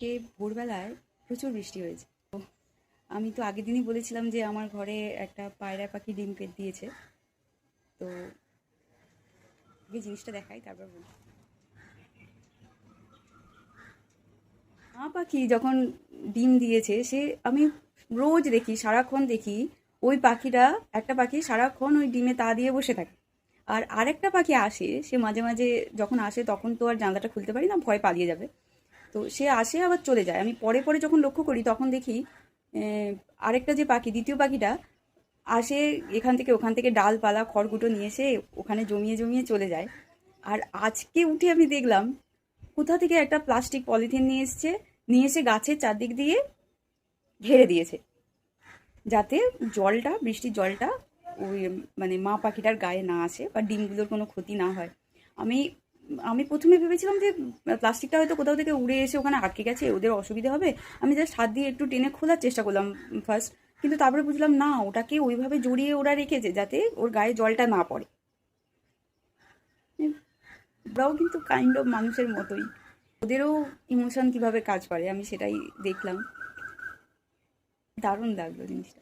কে ভোরবেলায় প্রচুর বৃষ্টি হয়েছে। তো আমি তো আগের দিনই বলেছিলাম যে আমার ঘরে একটা পায়রা পাখি ডিম দিয়েছে। তো এই জিনিসটা দেখাই তারপর বলি। মা পাখি যখন ডিম দিয়েছে সে আমি রোজ দেখি, সারাক্ষণ দেখি ওই পাখিটা, একটা পাখি সারাক্ষণ ওই ডিমে তা দিয়ে বসে থাকে। আর আরেকটা পাখি আসে, সে মাঝে মাঝে যখন আসে তখন তো আর জানলাটা খুলতে পারি না, ভয় পালিয়ে যাবে। তো সে আসে আবার চলে যায়। আমি পরে পরে যখন লক্ষ্য করি তখন দেখি আহ, আরেকটা যে পাখি, দ্বিতীয় পাখিটা আসে, এখান থেকে ওখান থেকে ডালপালা খড়কুটো নিয়ে এসে ওখানে জমিয়ে জমিয়ে চলে যায়। আর আজকে উঠে আমি দেখলাম কোথা থেকে একটা প্লাস্টিক পলিথিন নিয়ে এসছে, নিয়ে এসে গাছের চারদিক দিয়ে ঘেরে দিয়েছে, যাতে জলটা, বৃষ্টির জলটা ওই মানে মা পাখিটার গায়ে না আসে বা ডিমগুলোর কোনো ক্ষতি না হয়। আমি আমি প্রথমে ভেবেছিলাম যে প্লাস্টিকটা হয়তো কোথাও থেকে উড়ে এসে ওখানে আটকে গেছে, ওদের অসুবিধা হবে। আমি জাস্ট হাত দিয়ে একটু টেনে খোলার চেষ্টা করলাম ফার্স্ট, কিন্তু তারপরে বুঝলাম না, ওটাকে ওইভাবে জড়িয়ে ওরা রেখেছে যাতে ওর গায়ে জলটা না পড়ে। ওরাও কিন্তু কাইন্ড অফ মানুষের মতোই, ওদেরও ইমোশন কিভাবে কাজ করে আমি সেটাই দেখলাম। দারুণ লাগলো জিনিসটা।